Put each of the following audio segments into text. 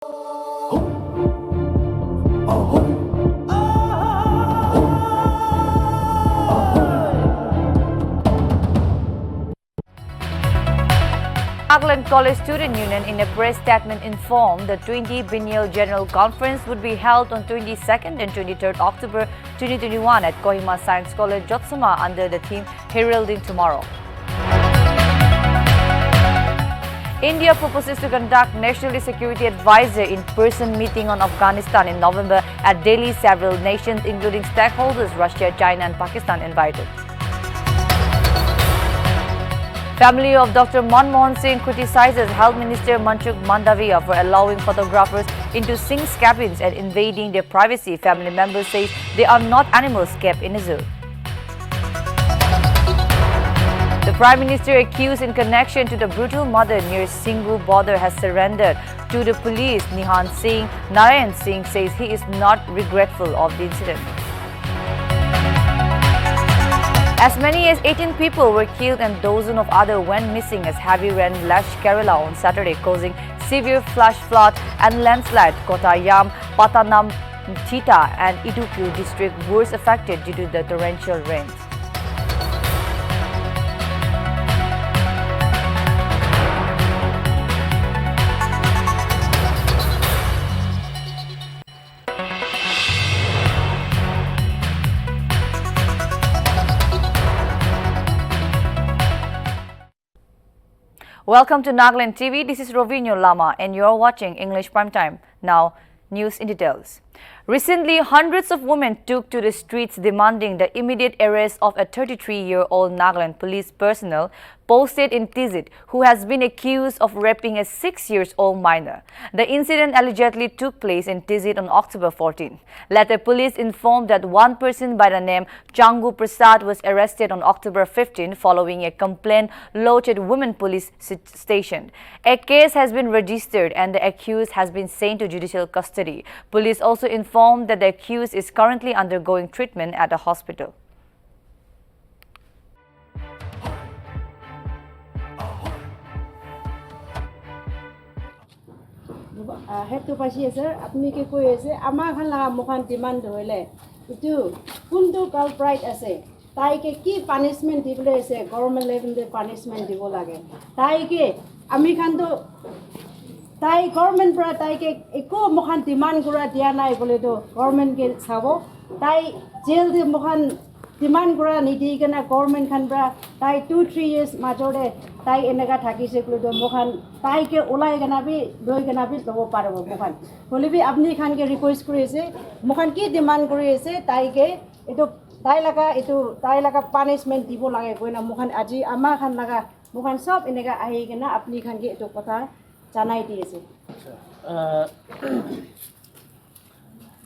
Nagaland College Student Union in a press statement informed the 20th Biennial General Conference would be held on 22nd and 23rd October 2021 at Kohima Science College, Jotsama under the theme Heralding Tomorrow. India proposes to conduct National Security Advisor in-person meeting on Afghanistan in November at Delhi. Several nations, including stakeholders Russia, China and Pakistan, invited. Family of Dr. Manmohan Singh criticizes Health Minister Manchuk Mandavia for allowing photographers into sinks cabins and invading their privacy. Family members say they are not animals kept in a zoo. The Prime Minister accused in connection to the brutal murder near Singhu border has surrendered to the police. Nihan Singh Narayan Singh says he is not regretful of the incident. As many as 18 people were killed and dozens of others went missing as heavy rain lashed Kerala on Saturday, causing severe flash flood and landslide. Kottayam, Pathanamthitta and Idukki district worst affected due to the torrential rains. Welcome to Nagaland TV. This is Rovinho Lama and you're watching English Primetime. Now, news in details. Recently, hundreds of women took to the streets demanding the immediate arrest of a 33-year-old Nagaland police personnel posted in Tizit who has been accused of raping a 6-year-old minor. The incident allegedly took place in Tizit on October 14. Later, police informed that one person by the name Changu Prasad was arrested on October 15 following a complaint lodged at Women Police Station. A case has been registered and the accused has been sent to judicial custody. Police also informed that the accused is currently undergoing treatment at a hospital. হেতু পাইছে sir আপনি কি কই আছে আমার খান লাগা মুখান demand হইলে ইটু কোনটো কালপ্রাইট আছে তাইকে কি পানিশমেন্ট দিবলে আছে গভর্নমেন্ট লেভেলে পানিশমেন্ট দিব লাগে তাইকে আমি খান তো তাই গভর্নমেন্ট পৰা তাইকে একো মুখান ডিমান্ড কৰা দিয়া নাই বলে তো গভর্নমেন্ট কে চাব তাই জেল দি মুখান ডিমান্ড কৰা নিদি কেনা গভর্নমেন্ট খান পৰা তাই 2-3 ইয়ার্স মাজৰে তাই এনেকা থাকিছে কইতো মুখান তাইকে ওলাই গনাবি দই গনাবি লব পারব মুখান বলিবি আপনি খানকে রিকোয়েস্ট করিছে মুখান কি ডিমান্ড করিছে তাইকে এটো তাই লাগা পানিশমেন্ট দিব লাগে কইনা মুখান আজি আমা খান লাগা মুখান সব এনেকা আহি কেনা আপনি খানকে এটো কথা জানাই দিয়েছে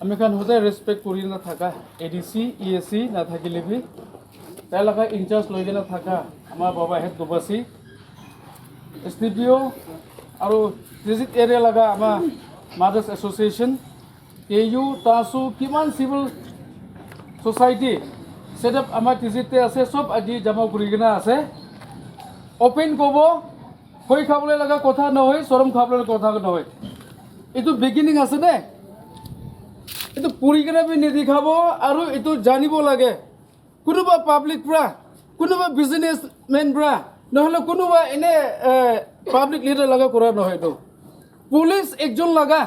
আমি খান হতে রেসপেক্ট করি না থাকা এডিসি ইএসি না থাকিলেবি তাই লাগা ইনচার্জ লই না থাকা আমার বাবা হেড দুবাসী SDPO আৰু ডিজিট এৰিয়া লাগা আমাৰ মাদাৰ্স এছ'চিয়েশ্যন KU TASU কিমান চিভিল সোসাইটি সেটআপ আমাৰ ডিজিটে আছে সব আজি জমা কৰি কিনা আছে ওপেন ক'ব হৈ খাবলৈ লগা কথা নহয় শৰম খাবলৈ কথা নহয় এইটো বিগিনিং আছে নে এইটো পুৰি কিনে বি নেদেখাব আৰু এইটো জানিব লাগে কোনোবা পাব্লিক পৰা কোনোবা বিজনেছমেন পৰা নহলে কোনোবা এনে পাব্লিক লিডার লাগা করা নহয় তো পুলিশ একজন লাগা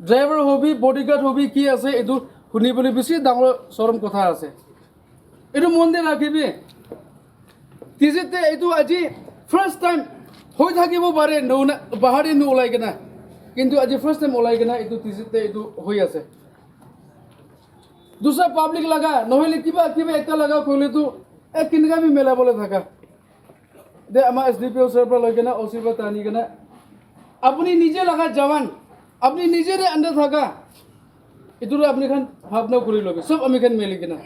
ড্রাইভার হবি বডিগার্ড হবি কি আছে এটো শুনিবলৈ বেছি ডাঙৰ শৰম কথা আছে এটো মন দি ৰাখিবি তিজতে এটো আজি ফার্স্ট টাইম হৈ থাকিব পাৰে বাহাৰে ন ওলাই কিনা কিন্তু আজি ফার্স্ট টাইম ওলাই কিনা এটো তিজতে এটো হৈ আছে দুসরা পাব্লিক লাগা নহলে কিবা একটা লাগা কইলে তো এক কিনকা বি মেলাবলৈ থাকা দে আমাৰ SDPO সৰ পৰা লৈ কেনা OC পৰা টানি কেনা আপুনি নিজে লাগা জৱান আপুনি নিজেৰে আন্ডাৰ থাকা এটো আপুনি খান ভাবনা কৰি লবে সব আমি খান মেলি কেনা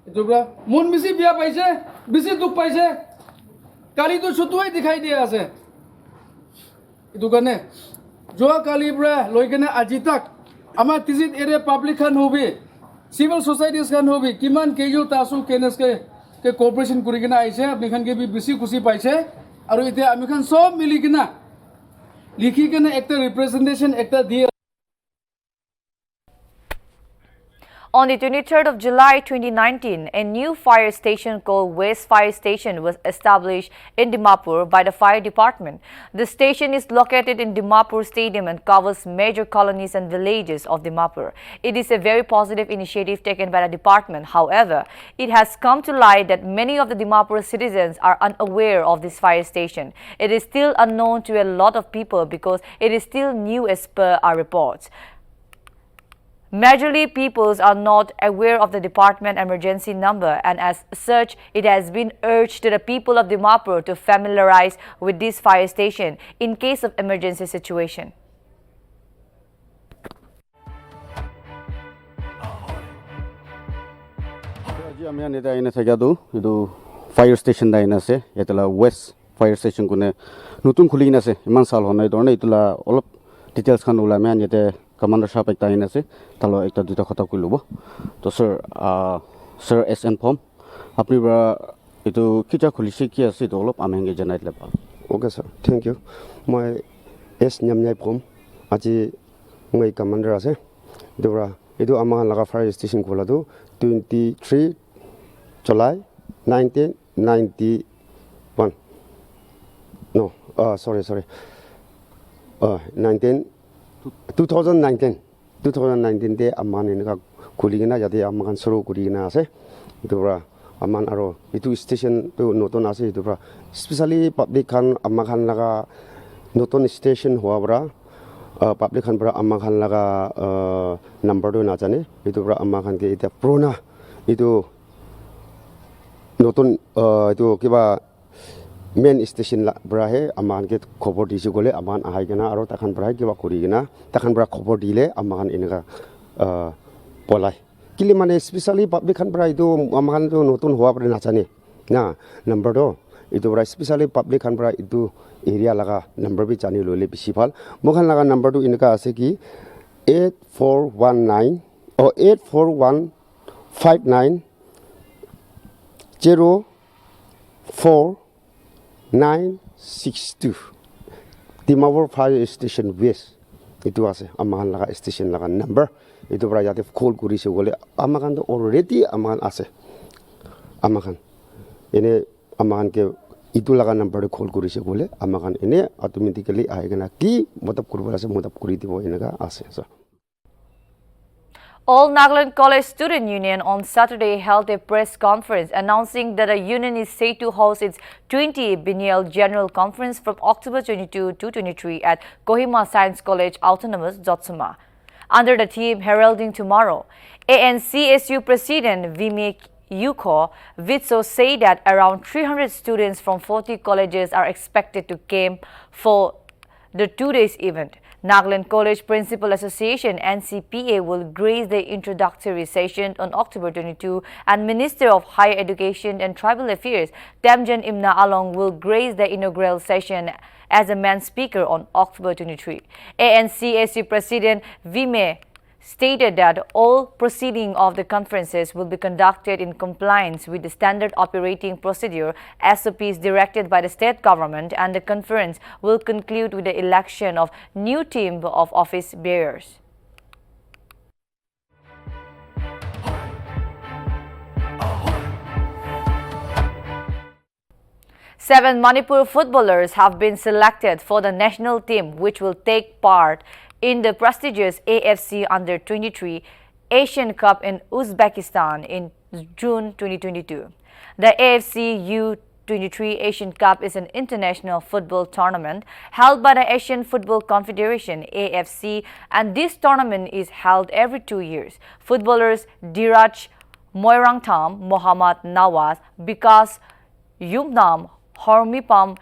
এটো পৰা মন বেছি বিয়া পাইছে বেছি দুখ পাইছে কালি তো ছতুৱাই দেখাই দিয়া আছে এটো কাৰণে যোৱা কালি পৰা লৈ কেনা আজি তাক আমাৰ তিজিত এৰিয়া পাব্লিক খান হবি সিভিল সোসাইটিজ খান হবি কিমান KU TASU কেনেসকে के कोऑपरेशन करिकिना आइसे आपनि खान के भी बेसी खुशी पाइसे आरो इते आमी खान सब मिली किना লিখি কেনে একটা রিপ্রেজেন্টেশন একটা দিয়ে On the 23rd of July 2019, a new fire station called West Fire Station was established in Dimapur by the fire department. The station is located in Dimapur Stadium and covers major colonies and villages of Dimapur. It is a very positive initiative taken by the department. However, it has come to light that many of the Dimapur citizens are unaware of this fire station. It is still unknown to a lot of people because it is still new as per our reports. Majorly, peoples are not aware of the department emergency number, and as such, it has been urged to the people of Dimapur to familiarize with this fire station in case of emergency situation. আমি এটা এনে থাকাটো এইটো fire station এটা এনে আছে এতলা west fire station কোনে নতুন খুলি কিনে আছে ইমান চাল হোৱা নাই ধৰণে এইটোলা অলপ ডিটেইলছ খান ওলাই আমি ইয়াতে কমাণ্ডাৰ সাহেব একটা এনে আছে তালৈ একটা দুটা কথা কৈ ল'ব তো স্যাৰ এছ এন ফৰ্ম আপুনি এইটো কিটা খুলিছে কি আছে এইটো অলপ আমি হেংগে জনাই দিলে ভাল Okay, sir. Thank you. My S Nyamnyai Prom. Aji my commander ase. Dora. Itu amahan laga fire station kola tu 23 July 1991. No. Sorry. 2019 de aman ini ka kuligina jadi amakan seru kuligina ase. Dora. Aman aro itu station tu notun ase itu pra especially public kan amakan laga notun station huwa bra public kan bra amakan laga number tu na jane itu bra amakan ke itu prona itu notun itu kiba main station la bra he amakan ke khobor disu gole aman ahai gena aro takhan bra kiba kori gena takhan bra khobor dile amakan inega polai kili mane especially public kan bra itu amakan tu notun huwa bra na jane na number do itu bra especially public kan bra itu area laga number bi jani lole bisi bhal mokhan laga number tu inka ase ki 8419 or 84159 04962 Dimapur Fire Station West itu ase amakan laga station laga number itu bra jate call kurise gole amakan to already amakan ase amakan ene amakan ke itu laga number call kurise gole amakan ene automatically aigena ki motab kurbo ase motab kuri dibo enega ase so All Nagaland College Student Union on Saturday held a press conference announcing that the union is set to host its 20th biennial general conference from October 22 to 23 at Kohima Science College Autonomous, Jotsuma. Under the theme Heralding Tomorrow, ANCSU President Vime Yuko Vitso said that around 300 students from 40 colleges are expected to camp for the 2 days event. Nagaland College Principal Association NCPA will grace the introductory session on October 22 and Minister of Higher Education and Tribal Affairs Temjan Imna Along will grace the inaugural session as a main speaker on October 23. ANCSU President Vime stated that all proceeding of the conferences will be conducted in compliance with the standard operating procedure SOPs directed by the state government, and the conference will conclude with the election of new team of office bearers. Seven Manipur footballers have been selected for the national team, which will take part in the prestigious AFC Under-23 Asian Cup in Uzbekistan in June 2022. The AFC U23 Asian Cup is an international football tournament held by the Asian Football Confederation AFC, and this tournament is held every 2 years. Footballers Diraj Moirangtam, Mohammad Nawaz, Bikas Yumnam, Hormipam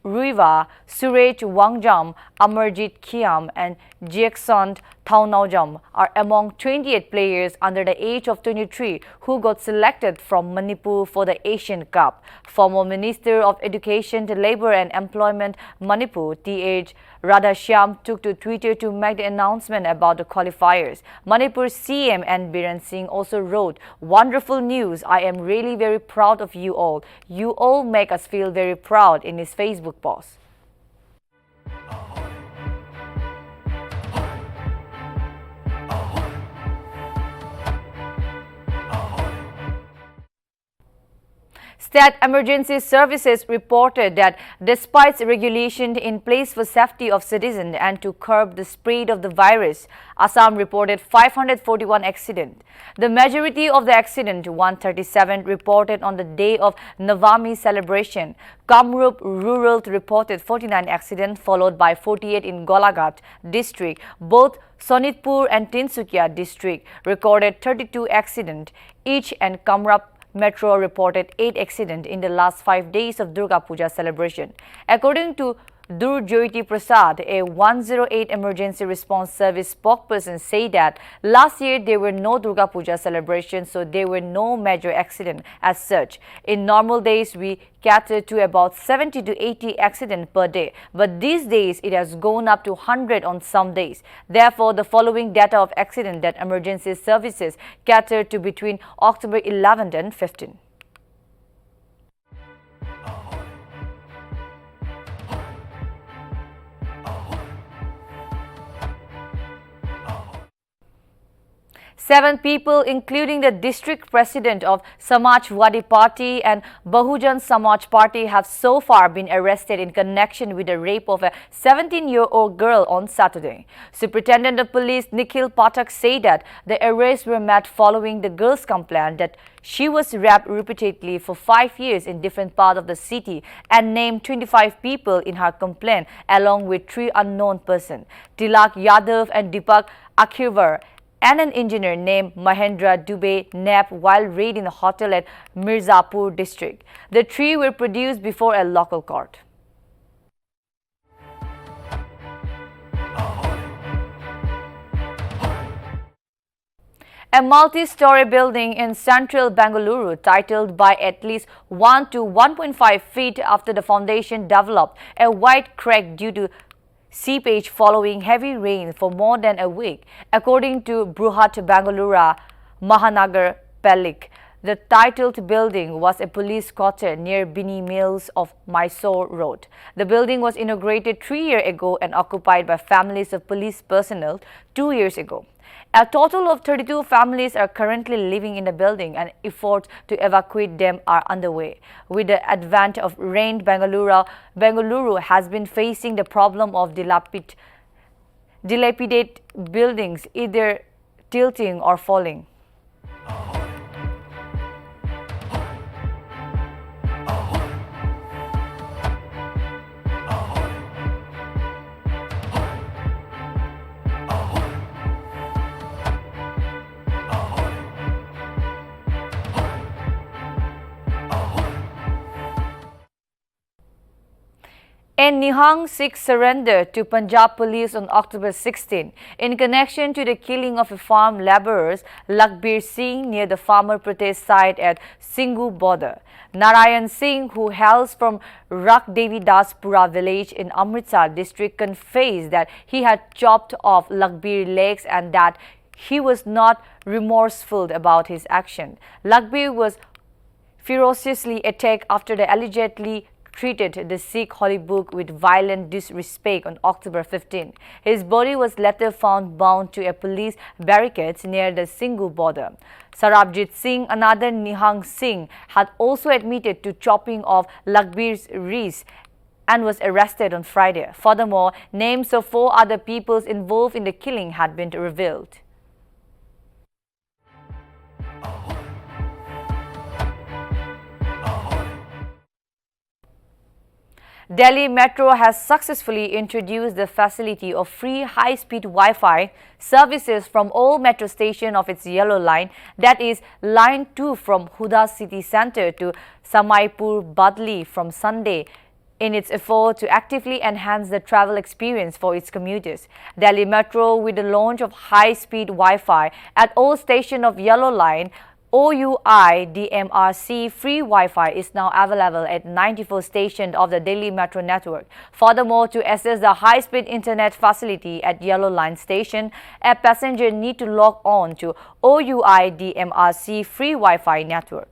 Ruiva, Suraj Wangjam, Amarjit Kiam, and Jacksont Thaunaujam are among 28 players under the age of 23 who got selected from Manipur for the Asian Cup. Former Minister of Education, Labour and Employment Manipur, T.H. Radhashyam, took to Twitter to make the announcement about the qualifiers. Manipur CM and Biren Singh also wrote, "Wonderful news. I am really very proud of you all. You all make us feel very proud," in his Facebook post. State Emergency Services reported that despite regulation in place for safety of citizens and to curb the spread of the virus, Assam reported 541 accidents. The majority of the accidents, 137, reported on the day of Navami celebration. Kamrup Rural reported 49 accidents, followed by 48 in Golaghat district. Both Sonitpur and Tinsukia district recorded 32 accidents each, and Kamrup Metro reported 8 accidents in the last 5 days of Durga Puja celebration. According to Durjoyti Prasad, a 108 emergency response service spokesperson, said that last year there were no Durga Puja celebrations, so there were no major accidents as such. In normal days, we cater to about 70 to 80 accidents per day, but these days it has gone up to 100 on some days. Therefore, the following data of accidents that emergency services cater to between October 11 and 15. Seven people, including the district president of Samajwadi Party and Bahujan Samaj Party, have so far been arrested in connection with the rape of a 17-year-old girl on Saturday. Superintendent of Police Nikhil Pathak said that the arrests were made following the girl's complaint that she was raped repeatedly for 5 years in different parts of the city, and named 25 people in her complaint along with 3 unknown persons, Tilak Yadav and Deepak Akhirwar, and an engineer named Mahendra Dubey napped while raiding a hotel at Mirzapur district. The 3 were produced before a local court. A multi-story building in central Bengaluru, titled by at least 1 to 1.5 feet after the foundation, developed a wide crack due to seepage following heavy rain for more than a week. According to Bruhat Bengaluru Mahanagar Palik, the titled building was a police quarter near Bini Mills of Mysore Road. The building was inaugurated 3 years ago and occupied by families of police personnel 2 years ago. A total of 32 families are currently living in the building, and efforts to evacuate them are underway. With the advent of rain, Bengaluru has been facing the problem of dilapidated buildings either tilting or falling. And Nihang Sikh surrendered to Punjab police on October 16 in connection to the killing of a farm laborer, Lakhbir Singh, near the farmer protest site at Singhu border. Narayan Singh, who hails from Rak Devi Daspura village in Amritsar district, confessed that he had chopped off Lakhbir's legs and that he was not remorseful about his action. Lakhbir was ferociously attacked after the allegedly treated the Sikh holy book with violent disrespect on October 15. His body was later found bound to a police barricade near the Singhu border. Sarabjit Singh, another Nihang Singh, had also admitted to chopping off Lakhbir's wrist and was arrested on Friday. Furthermore, names of 4 other people involved in the killing had been revealed. Delhi Metro has successfully introduced the facility of free high-speed Wi-Fi services from all metro stations of its yellow line, that is, Line 2 from Huda City Centre to Samaipur Badli from Sunday, in its effort to actively enhance the travel experience for its commuters. Delhi Metro, with the launch of high-speed Wi-Fi at all stations of yellow line, OUI DMRC free Wi-Fi is now available at 94 stations of the Delhi Metro network. Furthermore, to access the high-speed internet facility at Yellow Line station, a passenger need to log on to OUI DMRC free Wi-Fi network.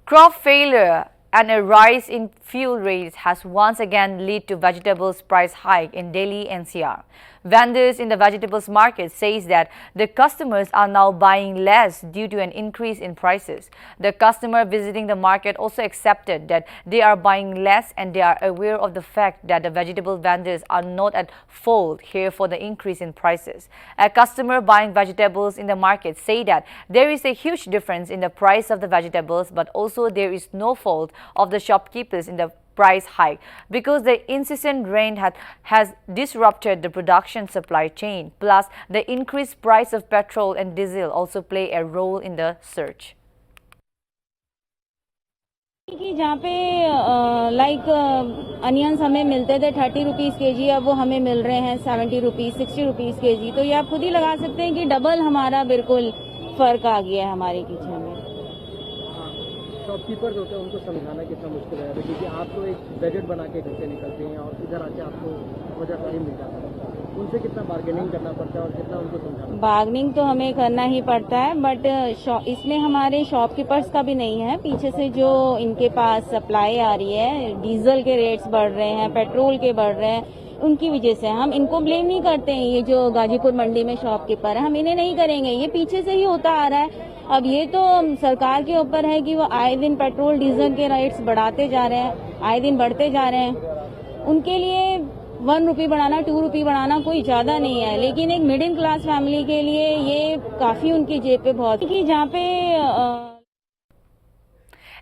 Crop failure and a rise in fuel rates has once again led to vegetables price hike in Delhi NCR. Vendors in the vegetables market says that the customers are now buying less due to an increase in prices. The customer visiting the market also accepted that they are buying less and they are aware of the fact that the vegetable vendors are not at fault here for the increase in prices. A customer buying vegetables in the market say that there is a huge difference in the price of the vegetables, but also there is no fault of the shopkeepers in the price hike because the incessant rain has disrupted the production supply chain. Plus, the increased price of petrol and diesel also play a role in the surge. कि जहाँ पे like onions हमें मिलते थे 30 rupees KG, अब वो हमें मिल रहे हैं 70 रुपीज़ 60 रुपीज़ केजी। तो ये आप खुद ही लगा सकते हैं कि डबल हमारा बिल्कुल फ़र्क आ गया है हमारे किचन में। शॉपकीपर्स होते हैं उनको समझाना कितना मुश्किल है, क्योंकि आप तो एक बजट बना के घर से निकलते हैं और इधर आके आपको वजह टाइम मिल जाता है, उनसे कितना बार्गेनिंग करना पड़ता है और कितना उनको समझाना। बार्गेनिंग तो हमें करना ही पड़ता है, बट इसमें हमारे शॉपकीपर्स का भी नहीं है। पीछे से जो इनके पास सप्लाई आ रही है, डीजल के रेट्स बढ़ रहे हैं, पेट्रोल के बढ़ रहे हैं, उनकी वजह से हम इनको ब्लेम नहीं करते हैं। ये जो गाजीपुर मंडी में शॉपकीपर है, हम इन्हें नहीं करेंगे, ये पीछे से ही होता आ रहा है। अब ये तो सरकार के ऊपर है कि वो आए दिन पेट्रोल डीजल के रेट्स बढ़ाते जा रहे हैं, आए दिन बढ़ते जा रहे हैं। उनके लिए 1 रुपये बढ़ाना 2 रुपये बढ़ाना कोई ज़्यादा नहीं है, लेकिन एक मिडिल क्लास फैमिली के लिए ये काफ़ी उनकी जेब पे बहुत कि जहाँ पे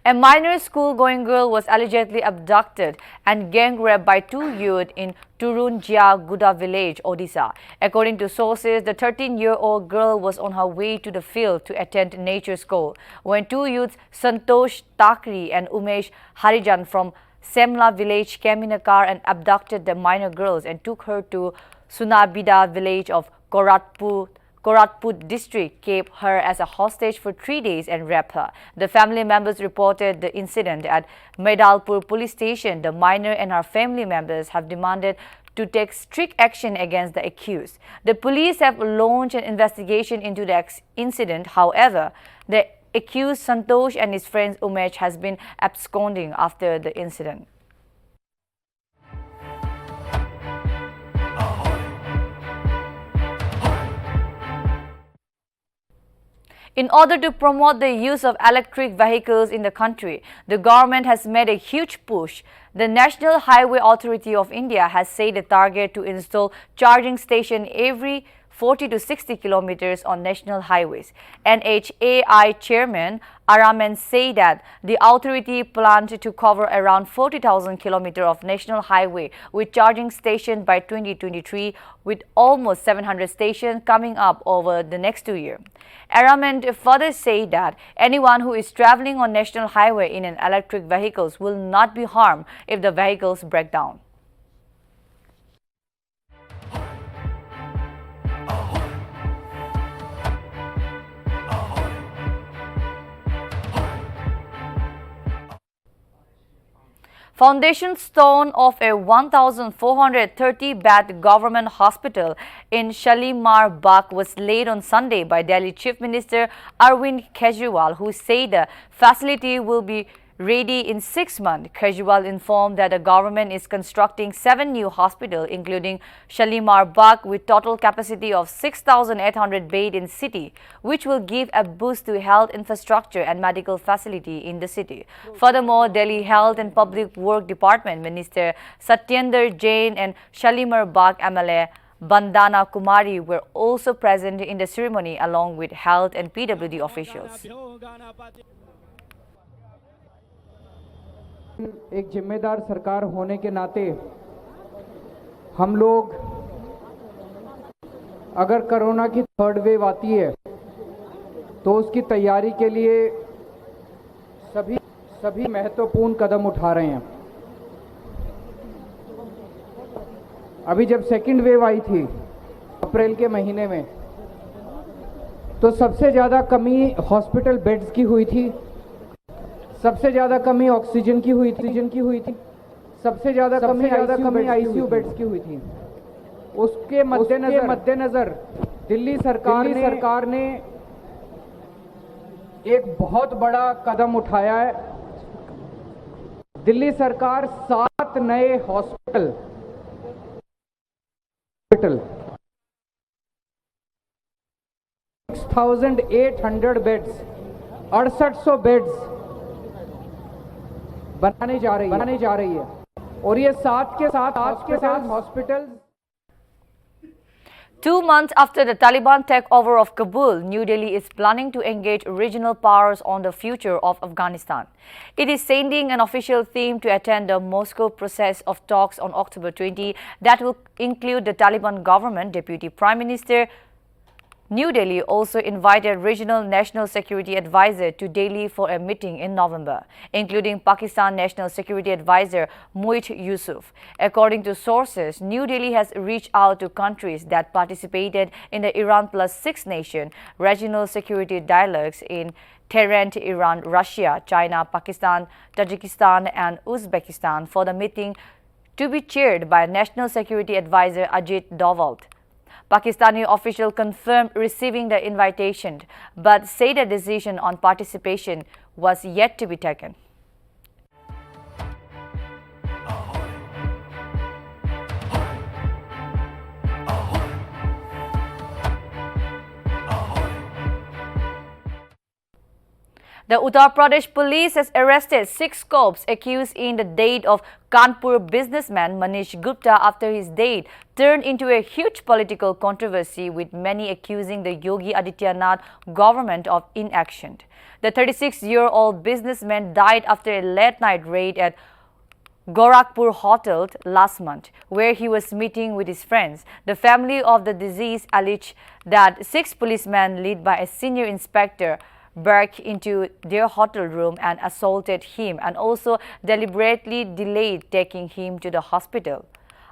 A minor school-going girl was allegedly abducted and gang-raped by 2 youths in Turunjia village, Odisha. According to sources, the 13-year-old girl was on her way to the field to attend nature school when 2 youths, Santosh Takri and Umesh Harijan from Semla village, came in a car and abducted the minor girls and took her to Sunabida village of Koratput district, kept her as a hostage for 3 days and raped her. The family members reported the incident at Medalpur police station. The minor and her family members have demanded to take strict action against the accused. The police have launched an investigation into the incident. However, the accused Santosh and his friend Umesh has been absconding after the incident. In order to promote the use of electric vehicles in the country, the government has made a huge push. The National Highway Authority of India has set a target to install charging stations every 40 to 60 kilometers on national highways. NHAI Chairman Araman said that the authority planned to cover around 40,000 kilometers of national highway with charging stations by 2023, with almost 700 stations coming up over the next 2 years. Araman further said that anyone who is traveling on national highway in an electric vehicles will not be harmed if the vehicles break down. Foundation stone of a 1,430-bed government hospital in Shalimar Bagh was laid on Sunday by Delhi Chief Minister Arvind Kejriwal, who said the facility will be ready in 6 months. Kejriwal informed that the government is constructing 7 new hospitals, including Shalimar Bagh, with total capacity of 6,800 beds in city, which will give a boost to health infrastructure and medical facility in the city. Furthermore, Delhi Health and Public Work Department Minister Satyendra Jain and Shalimar Bagh MLA Bandana Kumari were also present in the ceremony along with health and PWD officials. एक जिम्मेदार सरकार होने के नाते हम लोग अगर corona की 3rd वेव आती है तो उसकी तैयारी के लिए सभी महत्वपूर्ण कदम उठा रहे हैं। अभी जब 2nd वेव आई थी अप्रैल के महीने में, तो सबसे ज़्यादा कमी हॉस्पिटल बेड्स की हुई थी, सबसे ज़्यादा कमी ऑक्सीजन की हुई थी, सबसे ज़्यादा कमी आईसीयू बेड्स की हुई थी। उसके मद्देनजर दिल्ली सरकार ने एक बहुत बड़ा कदम उठाया है। दिल्ली सरकार 7 नए हॉस्पिटल 6,800 बेड्स 6800 बेड्स बनाने जा रही है और ये साथ के साथ hospital 2 months after the Taliban takeover of Kabul, New Delhi is planning to engage regional powers on the future of Afghanistan. It is sending an official team to attend the Moscow process of talks on October 20 that will include the Taliban government, Deputy Prime Minister. New Delhi also invited Regional National Security Advisor to Delhi for a meeting in November, including Pakistan National Security Advisor Muit Yusuf. According to sources, New Delhi has reached out to countries that participated in the Iran plus 6 nation regional security dialogues in Tehran, Iran, Russia, China, Pakistan, Tajikistan and Uzbekistan for the meeting to be chaired by National Security Advisor Ajit Doval. Pakistani official confirmed receiving the invitation, but said a decision on participation was yet to be taken. The Uttar Pradesh police has arrested 6 cops accused in the death of Kanpur businessman Manish Gupta after his death turned into a huge political controversy, with many accusing the Yogi Adityanath government of inaction. The 36-year-old businessman died after a late-night raid at Gorakhpur Hotel last month, where he was meeting with his friends. The family of the deceased alleged that 6 policemen led by a senior inspector broke into their hotel room and assaulted him, and also deliberately delayed taking him to the hospital.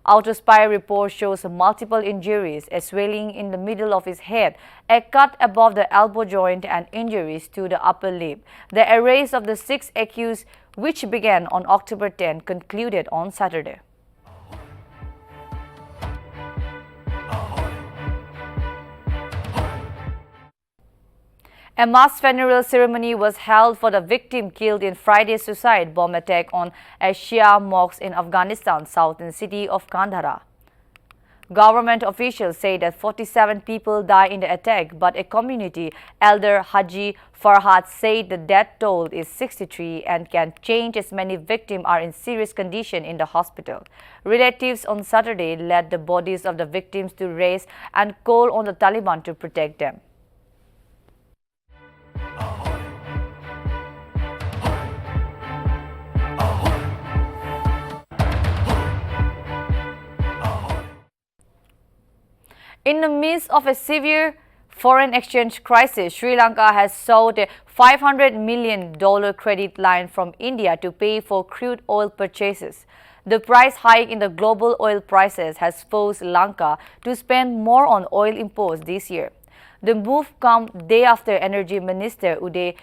Autopsy report shows multiple injuries, a swelling in the middle of his head, a cut above the elbow joint and injuries to the upper lip. The arrest of the 6 accused, which began on October 10, concluded on Saturday. A mass funeral ceremony was held for the victim killed in Friday's suicide bomb attack on a Shia mosque in Afghanistan's southern city of Kandahar. Government officials say that 47 people died in the attack, but a community elder, Haji Farhad, said the death toll is 63 and can change as many victims are in serious condition in the hospital. Relatives on Saturday led the bodies of the victims to rest and called on the Taliban to protect them. In the midst of a severe foreign exchange crisis, Sri Lanka has sought a $500 million credit line from India to pay for crude oil purchases. The price hike in the global oil prices has forced Lanka to spend more on oil imports this year. The move comes day after Energy Minister Uday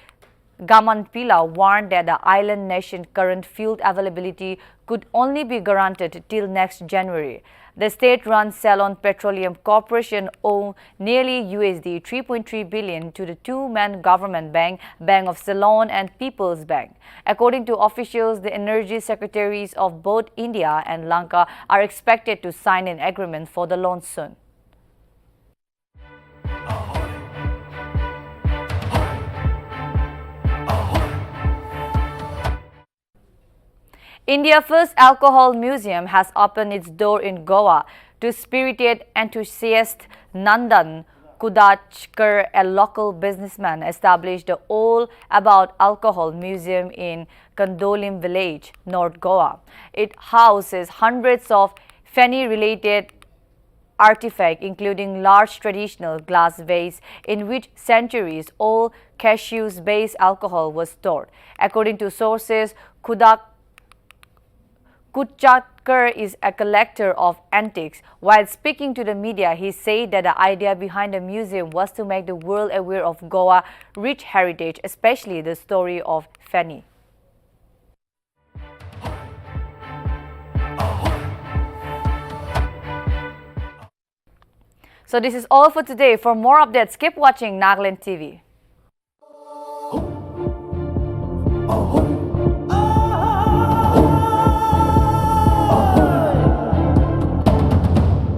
Gamanpila warned that the island nation's current fuel availability could only be granted till next January. The state-run Ceylon Petroleum Corporation owed nearly USD 3.3 billion to the two-man government bank, Bank of Ceylon and People's Bank. According to officials, the energy secretaries of both India and Lanka are expected to sign an agreement for the loan soon. India's first alcohol museum has opened its door in Goa to spirited enthusiast Nandan Kudachkar, a local businessman, established the All About Alcohol Museum in Kandolim village, North Goa. It houses hundreds of Feni-related artifacts, including large traditional glass vase in which centuries old cashews-based alcohol was stored. According to sources, Kudachkar is a collector of antiques. While speaking to the media, he said that the idea behind the museum was to make the world aware of Goa's rich heritage, especially the story of Feni. So this is all for today. For more updates, keep watching Nltv.